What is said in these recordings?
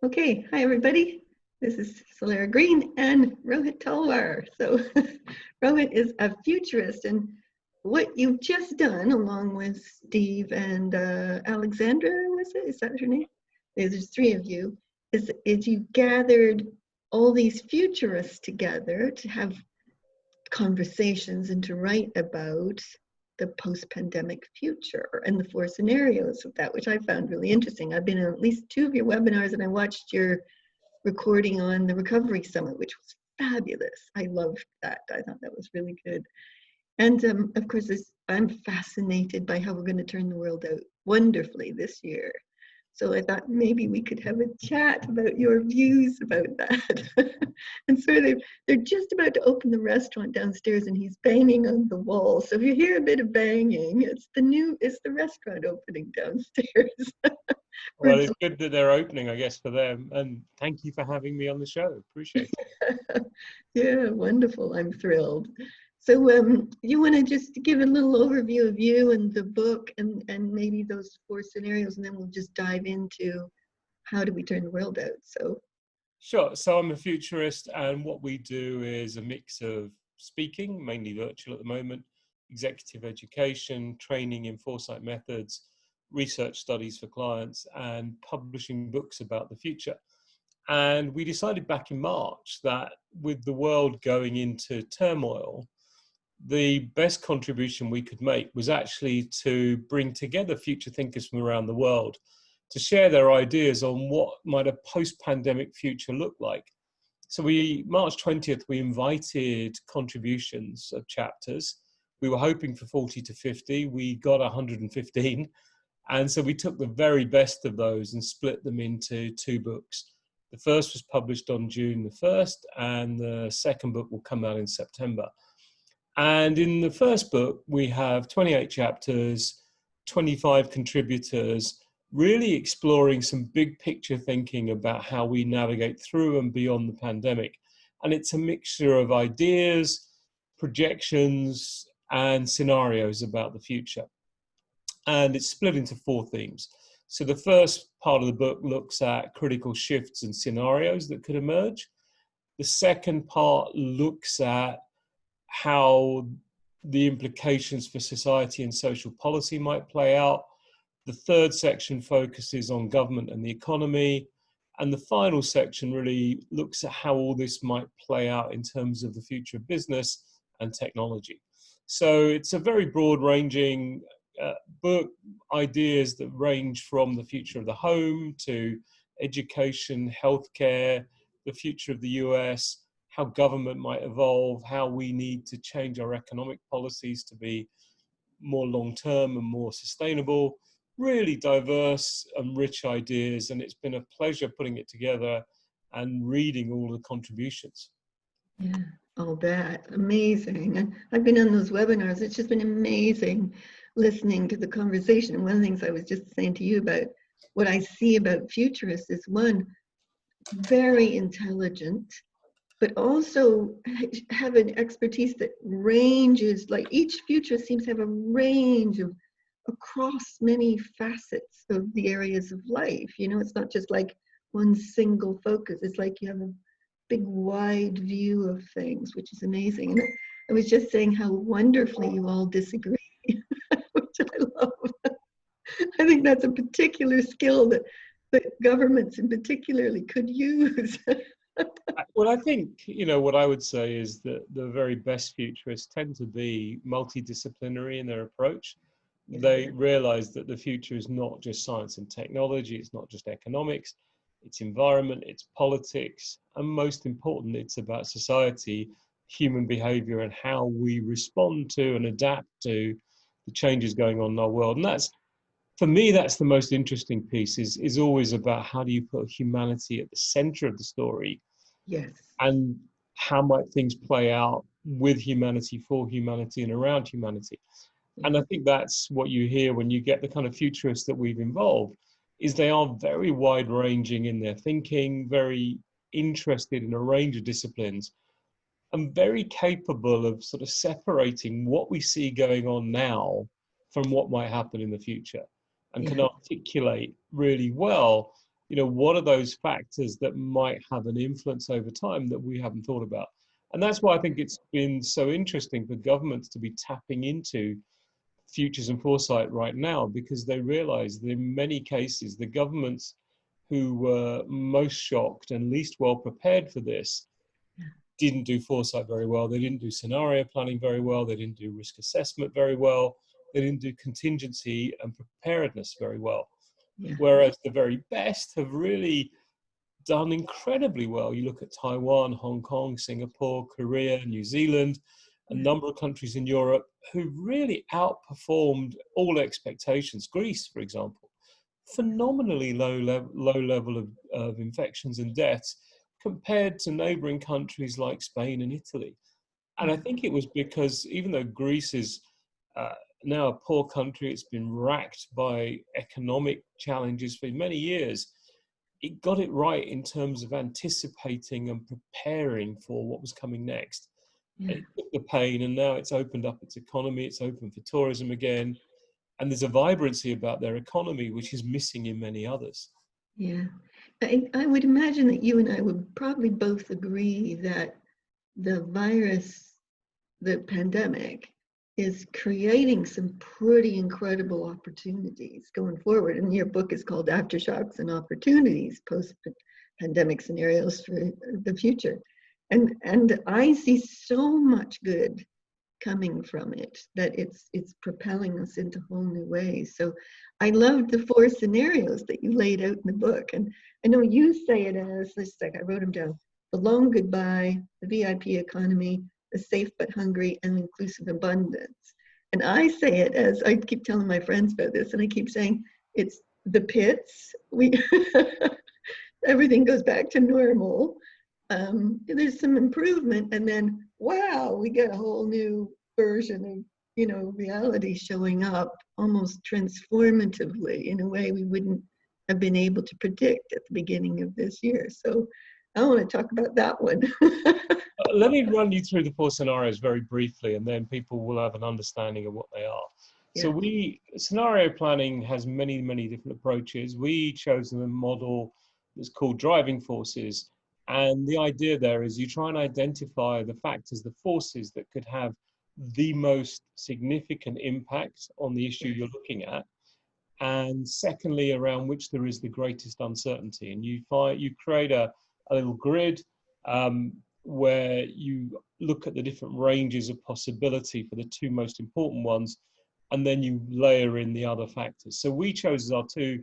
Okay, hi everybody. This is Solara Green and Rohit Talwar. So Rohit is a futurist, and what you've just done, along with Steve and Alexandra, was it? Is that her name? There's three of you. Is you gathered all these futurists together to have conversations and to write about the post-pandemic future and the four scenarios of that, which I found really interesting. I've been on at least two of your webinars, and I watched your recording on the Recovery Summit, which was fabulous. I loved that. I thought that was really good. And of course, I'm fascinated by how we're going to turn the world out wonderfully this year. So I thought maybe we could have a chat about your views about that. And so they're just about to open the restaurant downstairs, and he's banging on the wall. So if you hear a bit of banging, it's the restaurant opening downstairs. Well, it's good that they're opening, I guess, for them. And thank you for having me on the show. Appreciate it. Yeah, wonderful. I'm thrilled. So you want to just give a little overview of you and the book and maybe those four scenarios, and then we'll just dive into how do we turn the world out. So Sure. So I'm a futurist, and what we do is a mix of speaking, mainly virtual at the moment, executive education, training in foresight methods, research studies for clients, and publishing books about the future. And we decided back in March that with the world going into turmoil, the best contribution we could make was actually to bring together future thinkers from around the world to share their ideas on what might a post-pandemic future look like. So March 20th, we invited contributions of chapters. We were hoping for 40 to 50. We got 115. And so we took the very best of those and split them into two books. The first was published on June the 1st, and the second book will come out in September. And in the first book, we have 28 chapters, 25 contributors, really exploring some big picture thinking about how we navigate through and beyond the pandemic. And it's a mixture of ideas, projections, and scenarios about the future. And it's split into four themes. So the first part of the book looks at critical shifts and scenarios that could emerge. The second part looks at how the implications for society and social policy might play out. The third section focuses on government and the economy. And the final section really looks at how all this might play out in terms of the future of business and technology. So it's a very broad-ranging book, ideas that range from the future of the home to education, healthcare, the future of the US, how government might evolve, how we need to change our economic policies to be more long-term and more sustainable. Really diverse and rich ideas, and it's been a pleasure putting it together and reading all the contributions. yeah, all that amazing. And I've been on those webinars. It's just been amazing listening to the conversation. And one of the things I was just saying to you about what I see about futurists is, one, very intelligent, but also have an expertise that ranges, like each futurist seems to have a range of across many facets of the areas of life. You know, it's not just like one single focus. It's like you have a big wide view of things, which is amazing. And I was just saying how wonderfully you all disagree, which I love. I think that's a particular skill that governments in particularly could use. Well, I think, what I would say is that the very best futurists tend to be multidisciplinary in their approach. Yeah. They realize that the future is not just science and technology, it's not just economics, it's environment, it's politics, and most important, it's about society, human behavior, and how we respond to and adapt to the changes going on in our world. And that's, for me, that's the most interesting piece, is always about how do you put humanity at the center of the story. Yes. And how might things play out with humanity, for humanity, and around humanity. And I think that's what you hear when you get the kind of futurists that we've involved, is they are very wide-ranging in their thinking, very interested in a range of disciplines, and very capable of sort of separating what we see going on now from what might happen in the future, and can articulate really well what are those factors that might have an influence over time that we haven't thought about? And that's why I think it's been so interesting for governments to be tapping into futures and foresight right now, because they realize that in many cases, the governments who were most shocked and least well prepared for this didn't do foresight very well. They didn't do scenario planning very well. They didn't do risk assessment very well. They didn't do contingency and preparedness very well. Yeah. Whereas the very best have really done incredibly well. You look at Taiwan, Hong Kong, Singapore, Korea, New Zealand, a number of countries in Europe who really outperformed all expectations. Greece, for example, phenomenally low level of infections and deaths compared to neighboring countries like Spain and Italy. And I think it was because even though Greece is now a poor country, it's been racked by economic challenges for many years, it got it right in terms of anticipating and preparing for what was coming next. Yeah. It took the pain, and now it's opened up its economy, it's open for tourism again, and there's a vibrancy about their economy which is missing in many others. Yeah. I would imagine that you and I would probably both agree that the virus, the pandemic, is creating some pretty incredible opportunities going forward. And your book is called Aftershocks and Opportunities, Post-Pandemic Scenarios for the Future. And I see so much good coming from it, that it's propelling us into whole new ways. So I loved the 4 scenarios that you laid out in the book. And I know you say it as, let's see, I wrote them down: the long goodbye, the VIP economy, the safe but hungry, and inclusive abundance. And I say it as, I keep telling my friends about this, and I keep saying it's the pits. Everything goes back to normal. There's some improvement, and then wow, we get a whole new version of reality showing up almost transformatively in a way we wouldn't have been able to predict at the beginning of this year. So I want to talk about that one. Let me run you through the 4 scenarios very briefly, and then people will have an understanding of what they are. Yeah. So scenario planning has many, many different approaches. We chose a model that's called driving forces. And the idea there is you try and identify the factors, the forces that could have the most significant impact on the issue you're looking at. And secondly, around which there is the greatest uncertainty. And you create a little grid where you look at the different ranges of possibility for the 2 most important ones, and then you layer in the other factors. So we chose as our 2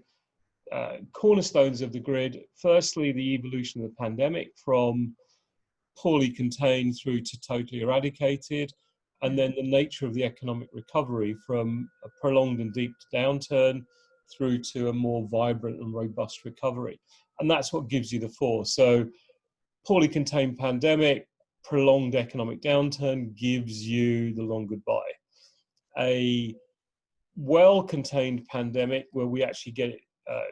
cornerstones of the grid: firstly, the evolution of the pandemic from poorly contained through to totally eradicated, and then the nature of the economic recovery from a prolonged and deep downturn through to a more vibrant and robust recovery. And that's what gives you the 4. So poorly contained pandemic, prolonged economic downturn gives you the long goodbye. A well-contained pandemic where we actually get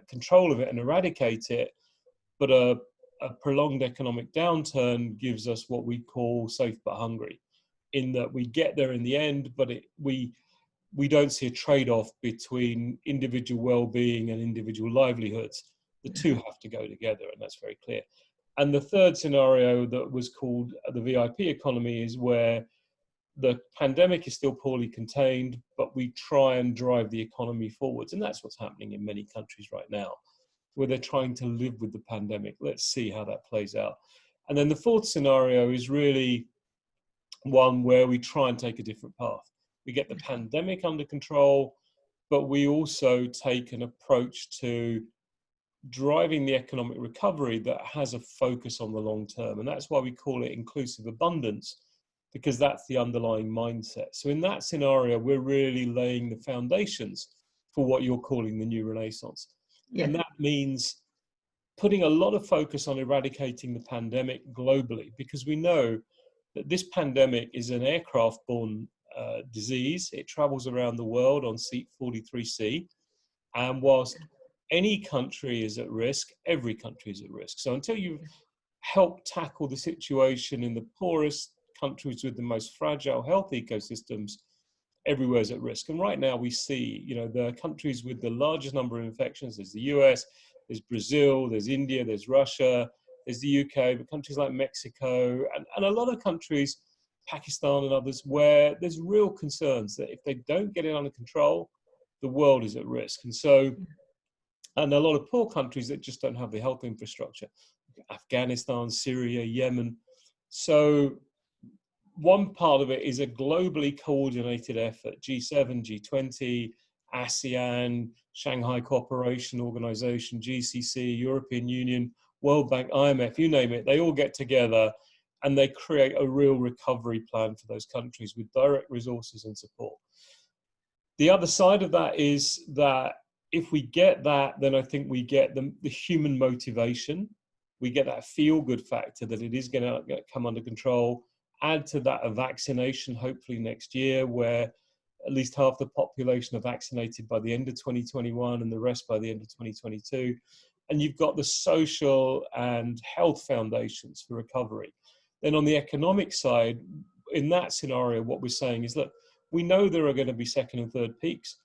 control of it and eradicate it, but a prolonged economic downturn gives us what we call safe but hungry, in that we get there in the end, but we don't see a trade-off between individual well-being and individual livelihoods. The 2 have to go together, and that's very clear. And the 3rd scenario, that was called the VIP economy, is where the pandemic is still poorly contained, but we try and drive the economy forwards. And that's what's happening in many countries right now, where they're trying to live with the pandemic. Let's see how that plays out. And then the 4th scenario is really one where we try and take a different path. We get the pandemic under control, but we also take an approach to driving the economic recovery that has a focus on the long term. And that's why we call it inclusive abundance, because that's the underlying mindset. So in that scenario, we're really laying the foundations for what you're calling the new Renaissance. Yeah. And that means putting a lot of focus on eradicating the pandemic globally, because we know that this pandemic is an aircraft-borne disease. It travels around the world on seat 43C. And whilst any country is at risk, every country is at risk. So until you help tackle the situation in the poorest countries with the most fragile health ecosystems, everywhere is at risk. And right now we see, the countries with the largest number of infections is the US, there's Brazil, there's India, there's Russia, there's the UK, but countries like Mexico and a lot of countries, Pakistan and others, where there's real concerns that if they don't get it under control, the world is at risk. And a lot of poor countries that just don't have the health infrastructure, Afghanistan, Syria, Yemen. So one part of it is a globally coordinated effort, G7, G20, ASEAN, Shanghai Cooperation Organization, GCC, European Union, World Bank, IMF, you name it, they all get together and they create a real recovery plan for those countries with direct resources and support. The other side of that is that if we get that, then I think we get the human motivation. We get that feel-good factor that it is going to come under control. Add to that a vaccination, hopefully next year, where at least half the population are vaccinated by the end of 2021 and the rest by the end of 2022. And you've got the social and health foundations for recovery. Then on the economic side, in that scenario, what we're saying is, look, we know there are going to be second and third peaks,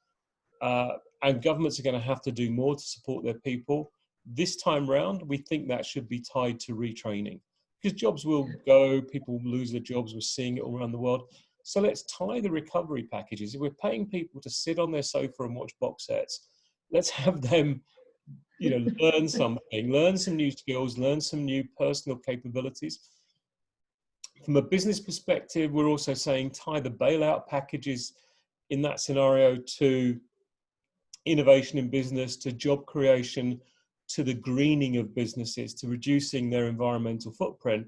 and governments are going to have to do more to support their people. This time round, we think that should be tied to retraining, because jobs will go, people will lose their jobs, we're seeing it all around the world. So let's tie the recovery packages. If we're paying people to sit on their sofa and watch box sets, let's have them, learn something, learn some new skills, learn some new personal capabilities. From a business perspective, we're also saying tie the bailout packages in that scenario to innovation in business, to job creation, to the greening of businesses, to reducing their environmental footprint,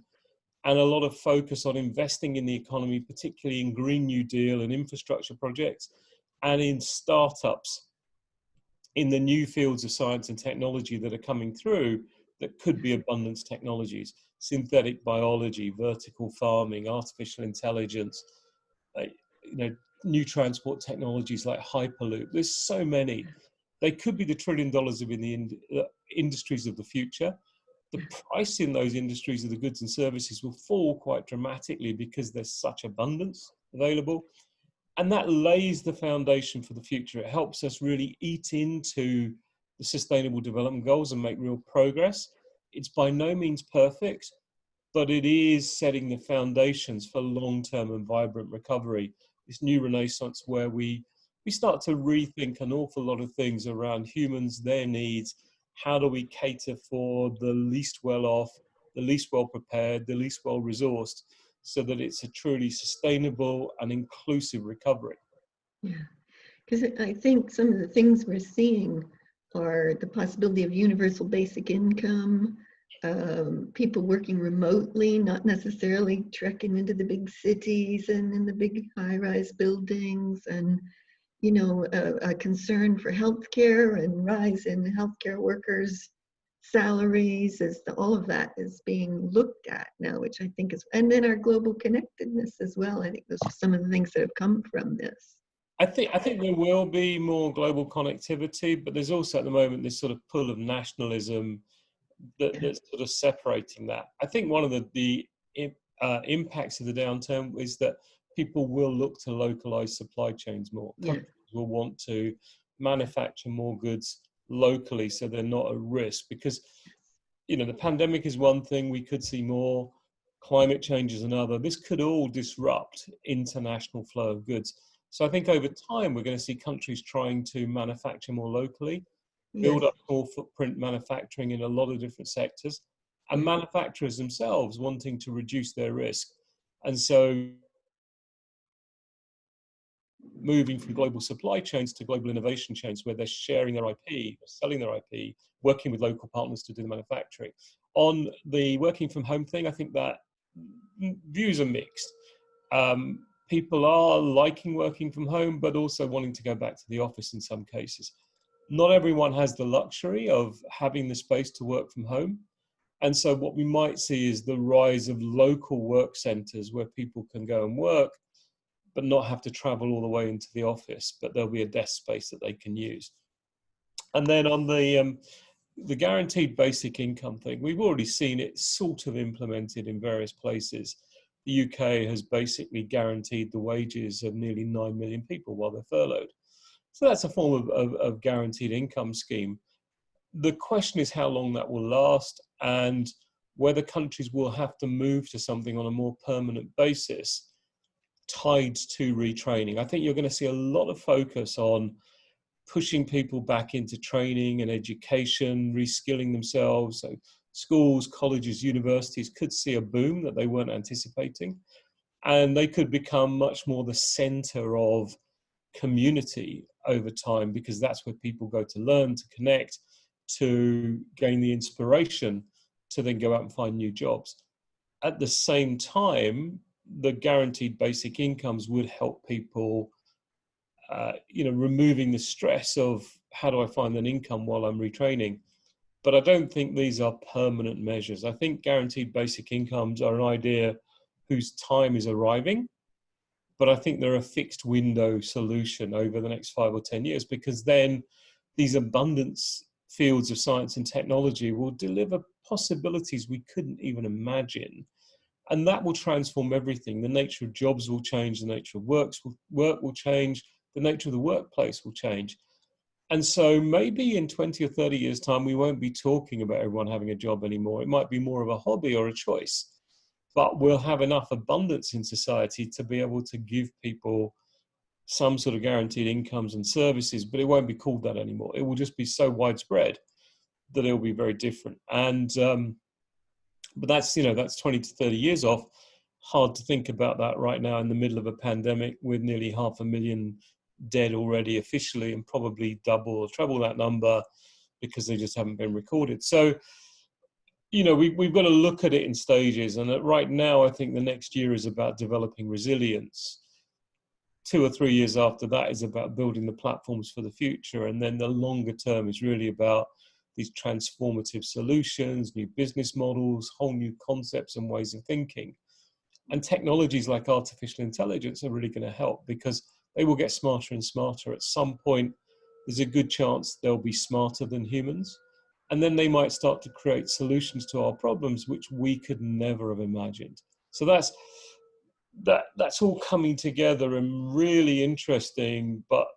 and a lot of focus on investing in the economy, particularly in Green New Deal and infrastructure projects, and in startups in the new fields of science and technology that are coming through that could be abundance technologies, synthetic biology, vertical farming, artificial intelligence, new transport technologies like Hyperloop. There's so many. They could be the $1 trillion in the industries of the future. The price in those industries of the goods and services will fall quite dramatically because there's such abundance available. And that lays the foundation for the future. It helps us really eat into the Sustainable Development Goals and make real progress. It's by no means perfect, but it is setting the foundations for long-term and vibrant recovery. This new renaissance where we start to rethink an awful lot of things around humans, their needs. How do we cater for the least well-off, the least well-prepared, the least well-resourced, so that it's a truly sustainable and inclusive recovery? Yeah, because I think some of the things we're seeing are the possibility of universal basic income, people working remotely, not necessarily trekking into the big cities and in the big high-rise buildings, and a concern for healthcare and rise in healthcare workers' salaries, all of that is being looked at now, which I think is, and then our global connectedness as well. I think those are some of the things that have come from this. I think there will be more global connectivity, but there's also at the moment this sort of pull of nationalism that's sort of separating that. I think one of the impacts of the downturn is that people will look to localize supply chains more. Countries will want to manufacture more goods locally so they're not at risk, because the pandemic is one thing, we could see more, climate change is another. This could all disrupt international flow of goods. So I think over time we're going to see countries trying to manufacture more locally, build up more footprint manufacturing in a lot of different sectors, and manufacturers themselves wanting to reduce their risk. And so moving from global supply chains to global innovation chains where they're sharing their IP, selling their IP, working with local partners to do the manufacturing. On the working from home thing, I think that views are mixed. People are liking working from home, but also wanting to go back to the office in some cases. Not everyone has the luxury of having the space to work from home. And so what we might see is the rise of local work centers where people can go and work, but not have to travel all the way into the office, but there'll be a desk space that they can use. And then on the guaranteed basic income thing, we've already seen it sort of implemented in various places. The UK has basically guaranteed the wages of nearly 9 million people while they're furloughed. So that's a form of guaranteed income scheme. The question is how long that will last and whether countries will have to move to something on a more permanent basis tied to retraining. I think you're going to see a lot of focus on pushing people back into training and education, reskilling themselves. So schools, colleges, universities could see a boom that they weren't anticipating, and they could become much more the center of community over time, because that's where people go to learn, to connect, to gain the inspiration to then go out and find new jobs. At the same time, the guaranteed basic incomes would help people, removing the stress of how do I find an income while I'm retraining. But I don't think these are permanent measures. I think guaranteed basic incomes are an idea whose time is arriving, but I think they're a fixed window solution over the next 5 or 10 years, because then these abundance fields of science and technology will deliver possibilities we couldn't even imagine. And that will transform everything. The nature of jobs will change, the nature of work will change, the nature of the workplace will change. And so maybe in 20 or 30 years' time, we won't be talking about everyone having a job anymore. It might be more of a hobby or a choice, but we'll have enough abundance in society to be able to give people some sort of guaranteed incomes and services, but it won't be called that anymore. It will just be so widespread that it will be very different. And but that's 20 to 30 years off. Hard to think about that right now in the middle of a pandemic with nearly 500,000 dead already officially, and probably double or treble that number because they just haven't been recorded. So, we've got to look at it in stages. And right now, I think the next year is about developing resilience. 2 or 3 years after that is about building the platforms for the future. And then the longer term is really about these transformative solutions, new business models, whole new concepts and ways of thinking. And technologies like artificial intelligence are really going to help, because they will get smarter and smarter. At some point, there's a good chance they'll be smarter than humans. And then they might start to create solutions to our problems, which we could never have imagined. So that's all coming together in really interesting, but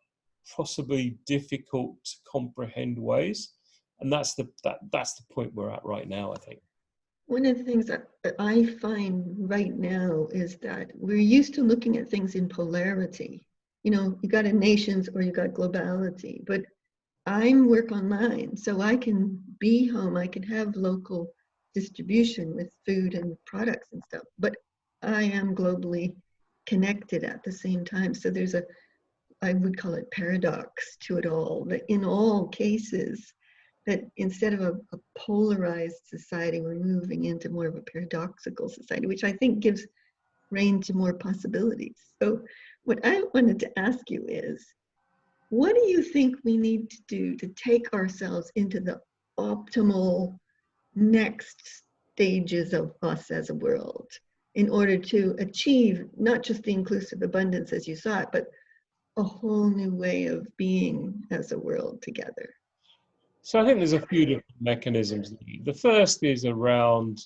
possibly difficult to comprehend ways. And that's the point we're at right now, I think. One of the things that I find right now is that we're used to looking at things in polarity. You got a nations or you got globality, but I'm work online, so I can be home, I can have local distribution with food and products and stuff, but I am globally connected at the same time. So there's I would call it paradox to it all, that in all cases, that instead of a polarized society, we're moving into more of a paradoxical society, which I think gives range to more possibilities. So what I wanted to ask you is, what do you think we need to do to take ourselves into the optimal next stages of us as a world in order to achieve not just the inclusive abundance as you saw it, but a whole new way of being as a world together? So I think there's a few different mechanisms. The first is around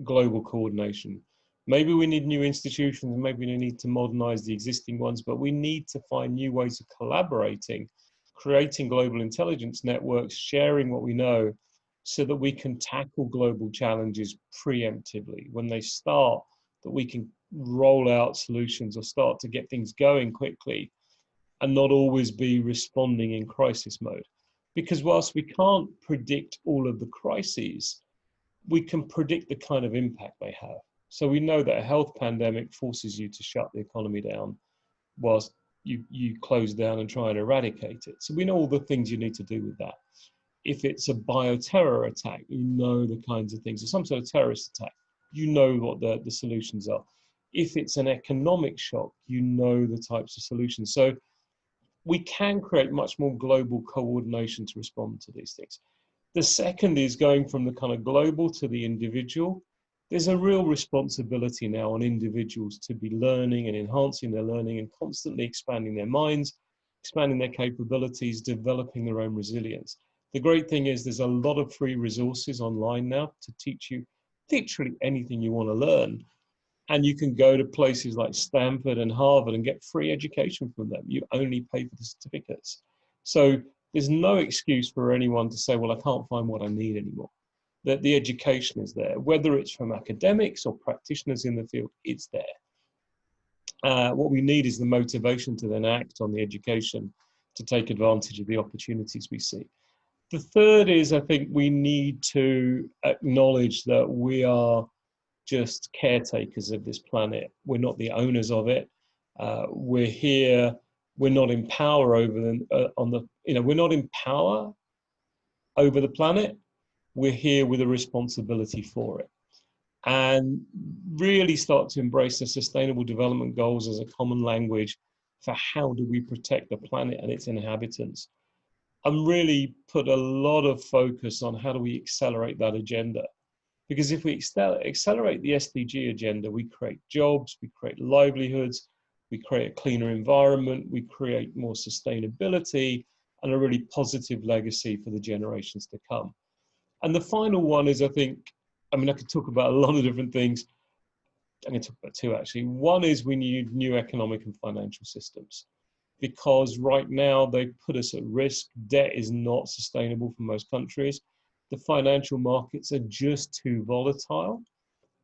global coordination. Maybe we need new institutions, maybe we need to modernize the existing ones, but we need to find new ways of collaborating, creating global intelligence networks, sharing what we know, so that we can tackle global challenges preemptively when they start, that we can roll out solutions or start to get things going quickly and not always be responding in crisis mode. Because whilst we can't predict all of the crises, we can predict the kind of impact they have. So we know that a health pandemic forces you to shut the economy down whilst you close down and try and eradicate it. So we know all the things you need to do with that. If it's a bioterror attack, you know the kinds of things, or some sort of terrorist attack, you know what the solutions are. If it's an economic shock, you know the types of solutions. So we can create much more global coordination to respond to these things. The second is going from the kind of global to the individual. There's a real responsibility now on individuals to be learning and enhancing their learning and constantly expanding their minds, expanding their capabilities, developing their own resilience. The great thing is there's a lot of free resources online now to teach you literally anything you want to learn. And you can go to places like Stanford and Harvard and get free education from them. You only pay for the certificates. So there's no excuse for anyone to say, well, I can't find what I need anymore. That the education is there, whether it's from academics or practitioners in the field, it's there. What we need is the motivation to then act on the education to take advantage of the opportunities we see. The third is, I think we need to acknowledge that we are just caretakers of this planet. We're not the owners of it. We're here. We're not in power over we're not in power over the planet. We're here with a responsibility for it, and really start to embrace the Sustainable Development Goals as a common language for how do we protect the planet and its inhabitants, and really put a lot of focus on how do we accelerate that agenda. Because if we accelerate the SDG agenda, we create jobs, we create livelihoods, we create a cleaner environment, we create more sustainability and a really positive legacy for the generations to come. And the final one is, I could talk about a lot of different things. I'm going to talk about two, actually. One is we need new economic and financial systems, because right now they put us at risk. Debt is not sustainable for most countries. The financial markets are just too volatile.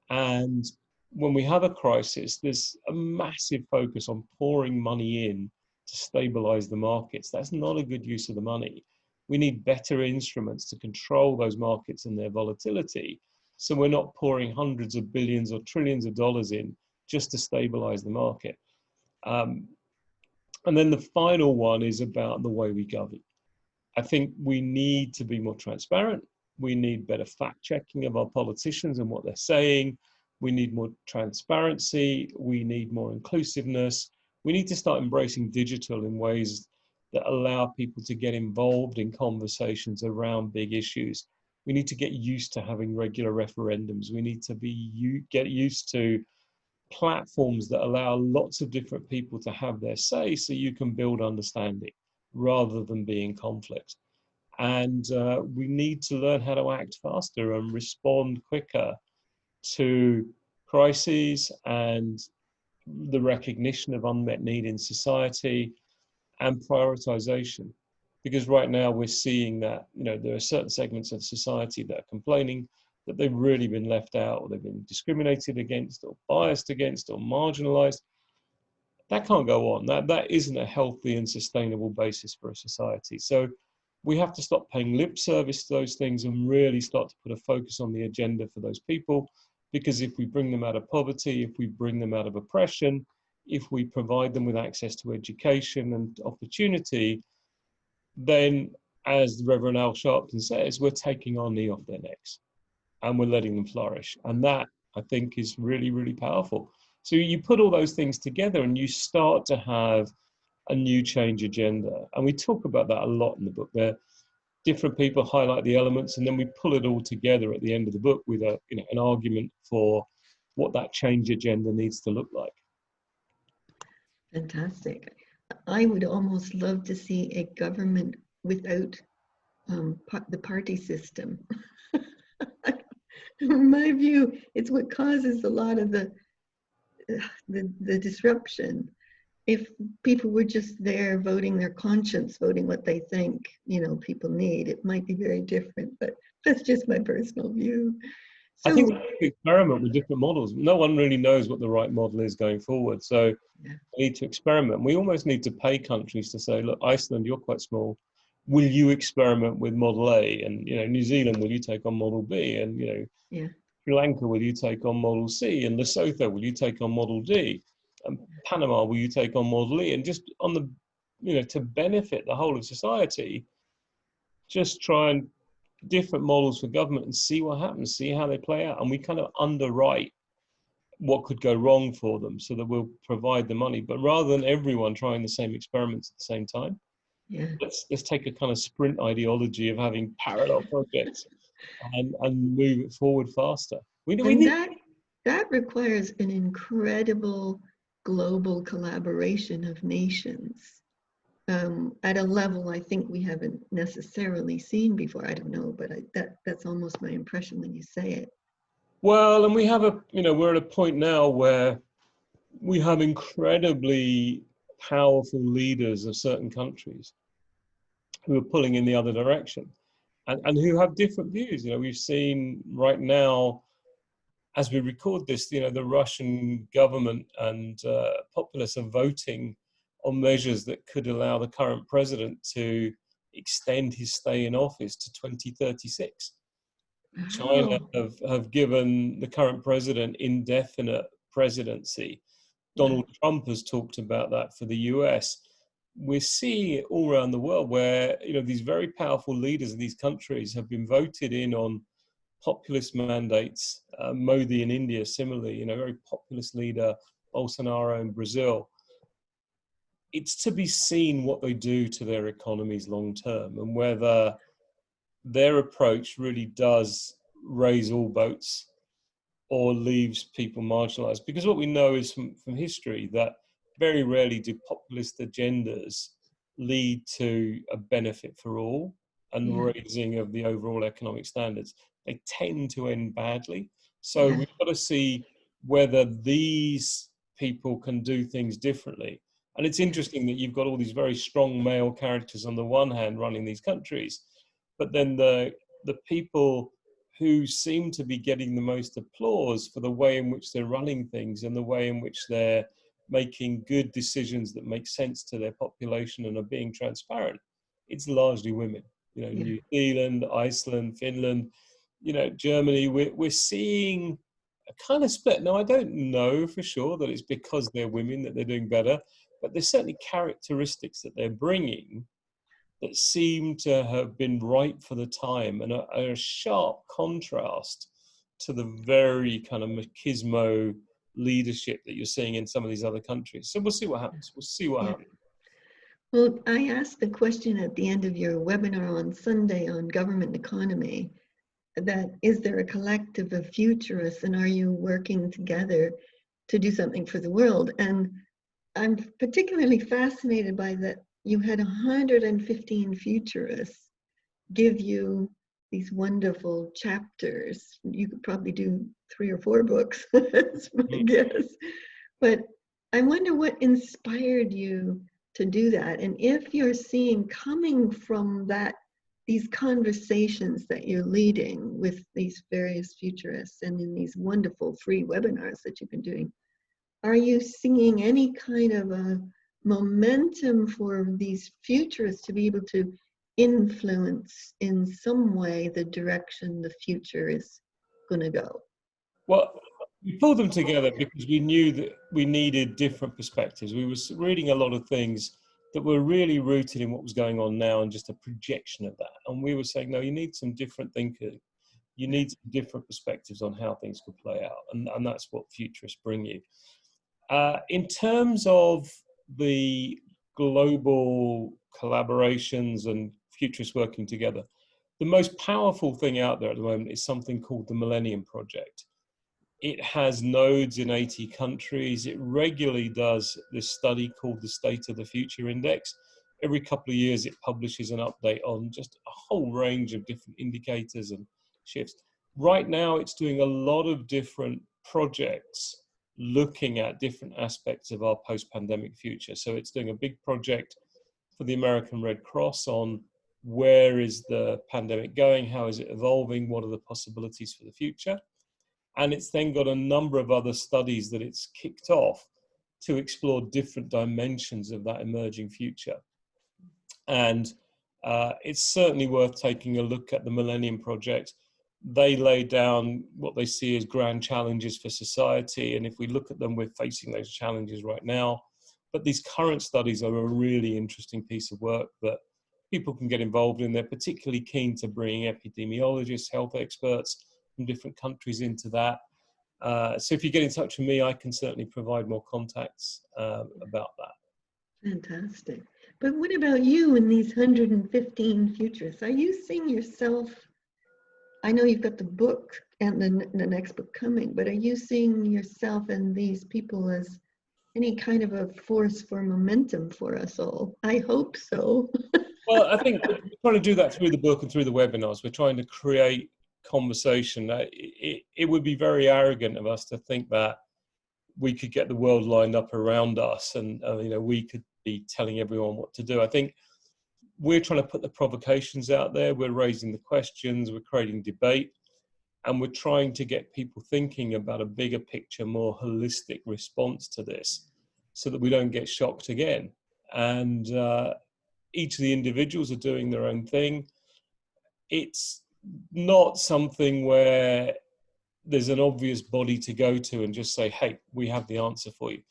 And when we have a crisis, there's a massive focus on pouring money in to stabilize the markets. That's not a good use of the money. We need better instruments to control those markets and their volatility, so we're not pouring hundreds of billions or trillions of dollars in just to stabilize the market. And then the final one is about the way we govern. I think we need to be more transparent. We need better fact checking of our politicians and what they're saying. We need more transparency. We need more inclusiveness. We need to start embracing digital in ways that allow people to get involved in conversations around big issues. We need to get used to having regular referendums. We need to get used to platforms that allow lots of different people to have their say, so you can build understanding rather than be in conflict. And we need to learn how to act faster and respond quicker to crises and the recognition of unmet need in society and prioritization. Because right now we're seeing that, there are certain segments of society that are complaining that they've really been left out, or they've been discriminated against, or biased against, or marginalized. That can't go on. That isn't a healthy and sustainable basis for a society. So we have to stop paying lip service to those things and really start to put a focus on the agenda for those people. Because if we bring them out of poverty, if we bring them out of oppression, if we provide them with access to education and opportunity, then, as the Reverend Al Sharpton says, we're taking our knee off their necks and we're letting them flourish. And that, I think, is really, really powerful. So you put all those things together and you start to have a new change agenda. And we talk about that a lot in the book. There, different people highlight the elements, and then we pull it all together at the end of the book with an argument for what that change agenda needs to look like. Fantastic. I would almost love to see a government without the party system. In my view, it's what causes a lot of the disruption. If people were just there voting their conscience, voting what they think, people need, it might be very different, but that's just my personal view. So, I think we need to experiment with different models. No one really knows what the right model is going forward. So we need to experiment. We almost need to pay countries to say, look, Iceland, you're quite small. Will you experiment with Model A? And, New Zealand, will you take on Model B? And, Sri Lanka, will you take on Model C? And Lesotho, will you take on Model D? And Panama, will you take on Model E? And just on the, to benefit the whole of society, just try and different models for government and see what happens, see how they play out. And we kind of underwrite what could go wrong for them so that we'll provide the money. But rather than everyone trying the same experiments at the same time, let's take a kind of sprint ideology of having parallel projects and move it forward faster. That requires an incredible global collaboration of nations at a level I think we haven't necessarily seen before. I don't know, but that's almost my impression when you say it. Well, and we have we're at a point now where we have incredibly powerful leaders of certain countries who are pulling in the other direction, and who have different views. We've seen right now, as we record this, the Russian government and populace are voting on measures that could allow the current president to extend his stay in office to 2036. China Oh, have given the current president indefinite presidency. yeah, Donald Trump has talked about that for the US. We're seeing it all around the world where these very powerful leaders in these countries have been voted in on populist mandates. Modi in India, similarly, very populist leader, Bolsonaro in Brazil. It's to be seen what they do to their economies long term, and whether their approach really does raise all boats or leaves people marginalized. Because what we know is from history that very rarely do populist agendas lead to a benefit for all and yeah, raising of the overall economic standards. They tend to end badly. So yeah, we've got to see whether these people can do things differently. And it's yeah, interesting that you've got all these very strong male characters on the one hand running these countries, but then the people who seem to be getting the most applause for the way in which they're running things and the way in which they're making good decisions that make sense to their population and are being transparent, it's largely women. yeah, New Zealand, Iceland, Finland, Germany, we're seeing a kind of split. Now, I don't know for sure that it's because they're women that they're doing better, but there's certainly characteristics that they're bringing that seem to have been right for the time and are a sharp contrast to the very kind of machismo leadership that you're seeing in some of these other countries. So we'll see what happens. We'll see what yeah. happens. Well, I asked the question at the end of your webinar on Sunday on government economy, that is there a collective of futurists and are you working together to do something for the world? And I'm particularly fascinated by that you had 115 futurists give you these wonderful chapters. You could probably do 3 or 4 books, that's my guess. But I wonder what inspired you to do that, and if you're seeing coming from that, these conversations that you're leading with these various futurists and in these wonderful free webinars that you've been doing, are you seeing any kind of a momentum for these futurists to be able to influence in some way the direction the future is going to go? Well, we pulled them together because we knew that we needed different perspectives. We were reading a lot of things that were really rooted in what was going on now and just a projection of that. And we were saying, no, you need some different thinking. You need some different perspectives on how things could play out. And that's what futurists bring you. In terms of the global collaborations and futurists working together, the most powerful thing out there at the moment is something called the Millennium Project. It has nodes in 80 countries. It regularly does this study called the State of the Future Index. Every couple of years, it publishes an update on just a whole range of different indicators and shifts. Right now, it's doing a lot of different projects looking at different aspects of our post-pandemic future. So it's doing a big project for the American Red Cross on where is the pandemic going, how is it evolving, what are the possibilities for the future. And it's then got a number of other studies that it's kicked off to explore different dimensions of that emerging future. And it's certainly worth taking a look at the Millennium Project. They lay down what they see as grand challenges for society. And if we look at them, we're facing those challenges right now. But these current studies are a really interesting piece of work that people can get involved in. They're particularly keen to bring epidemiologists, health experts from different countries into that. So if you get in touch with me, I can certainly provide more contacts about that. Fantastic. But what about you in these 115 futurists? Are you seeing yourself? I know you've got the book and the next book coming, but are you seeing yourself and these people as any kind of a force for momentum for us all? I hope so. Well, I think we're trying to do that through the book and through the webinars. We're trying to create conversation. It would be very arrogant of us to think that we could get the world lined up around us and we could be telling everyone what to do. I think we're trying to put the provocations out there, we're raising the questions, we're creating debate, and we're trying to get people thinking about a bigger picture, more holistic response to this, so that we don't get shocked again. And each of the individuals are doing their own thing. It's not something where there's an obvious body to go to and just say, hey, we have the answer for you,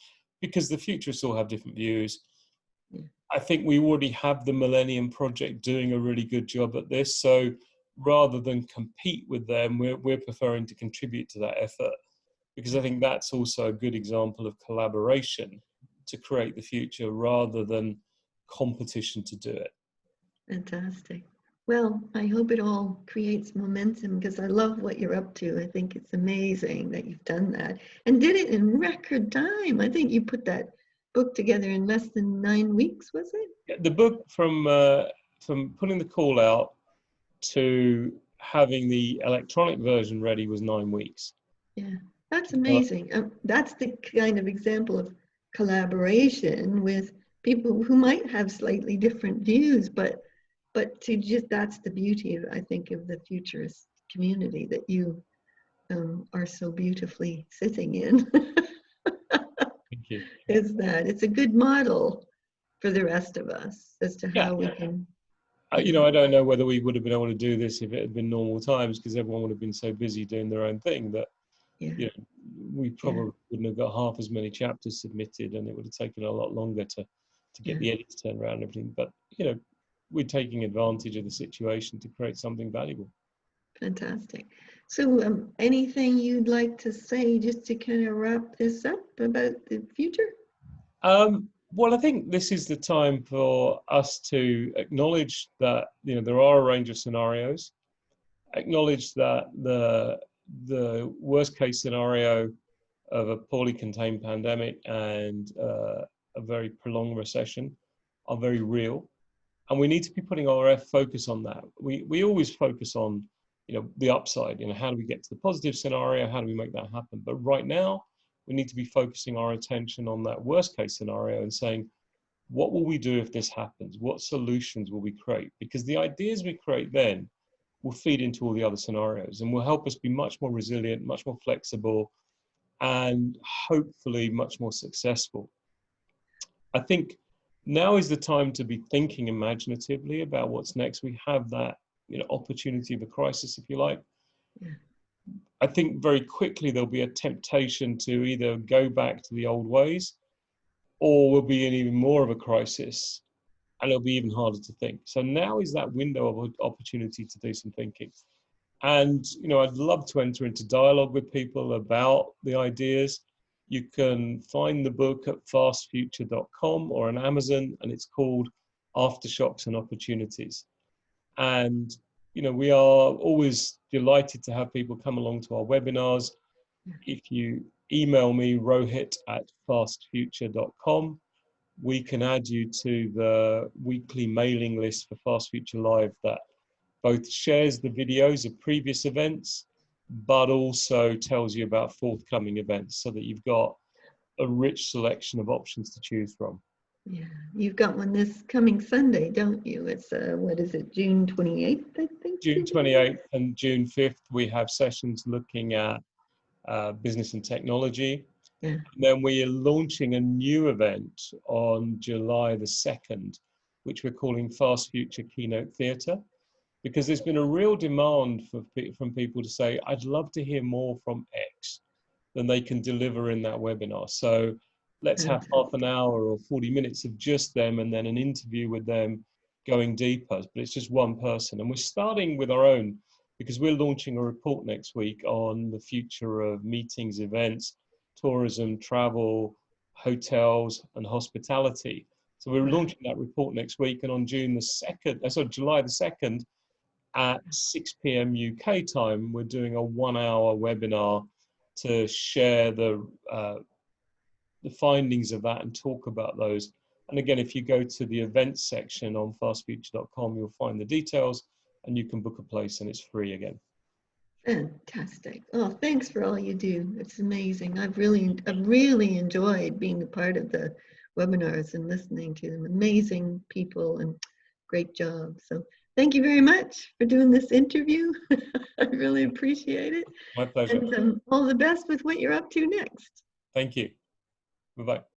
because the futurists all have different views. Yeah. I think we already have the Millennium Project doing a really good job at this. So rather than compete with them, we're preferring to contribute to that effort, because I think that's also a good example of collaboration to create the future rather than competition to do it. Fantastic. Well, I hope it all creates momentum, because I love what you're up to. I think it's amazing that you've done that and did it in record time. I think you put that book together in less than 9 weeks, was it? The book, from putting the call out to having the electronic version ready, was 9 weeks. Yeah, that's amazing. That's the kind of example of collaboration with people who might have slightly different views, but to just, that's the beauty of, I think, of the futurist community that you are so beautifully sitting in. Thank you. Is that it's a good model for the rest of us as to how we can. I don't know whether we would have been able to do this if it had been normal times, because everyone would have been so busy doing their own thing that we probably wouldn't have got half as many chapters submitted, and it would have taken a lot longer to get the edits turned around and everything. But we're taking advantage of the situation to create something valuable. Fantastic. So anything you'd like to say just to kind of wrap this up about the future? Well, I think this is the time for us to acknowledge that there are a range of scenarios, acknowledge that the worst case scenario of a poorly contained pandemic and a very prolonged recession are very real, and we need to be putting our focus on that. We always focus on the upside. How do we get to the positive scenario? How do we make that happen? But right now, we need to be focusing our attention on that worst case scenario and saying, what will we do if this happens? What solutions will we create? Because the ideas we create then will feed into all the other scenarios and will help us be much more resilient, much more flexible, and hopefully much more successful. I think now is the time to be thinking imaginatively about what's next. We have that opportunity of a crisis, if you like. Yeah. I think very quickly there'll be a temptation to either go back to the old ways, or we'll be in even more of a crisis, and it'll be even harder to think. So now is that window of opportunity to do some thinking. And I'd love to enter into dialogue with people about the ideas. You can find the book at fastfuture.com or on Amazon, and it's called Aftershocks Opportunities. And we are always delighted to have people come along to our webinars. If you email me, rohit@fastfuture.com, we can add you to the weekly mailing list for Fast Future Live that both shares the videos of previous events, but also tells you about forthcoming events, so that you've got a rich selection of options to choose from. Yeah, you've got one this coming Sunday, don't you? It's what is it, June 28th, I think? June 28th and June 5th, we have sessions looking at business and technology. Yeah. And then we are launching a new event on July the 2nd, which we're calling Fast Future Keynote Theatre, because there's been a real demand from people to say, I'd love to hear more from X than they can deliver in that webinar. So let's have half an hour or 40 minutes of just them, and then an interview with them going deeper. But it's just one person. And we're starting with our own, because we're launching a report next week on the future of meetings, events, tourism, travel, hotels, and hospitality. So we're launching that report next week. And on July the 2nd at 6 p.m. UK time, we're doing a 1-hour webinar to share the findings of that and talk about those. And again, if you go to the events section on fastfuture.com, you'll find the details and you can book a place, and it's free again. Fantastic. Oh, thanks for all you do. It's amazing. I've really enjoyed being a part of the webinars and listening to them. Amazing people and great job. So thank you very much for doing this interview. I really appreciate it. My pleasure. And all the best with what you're up to next. Thank you. Bye-bye.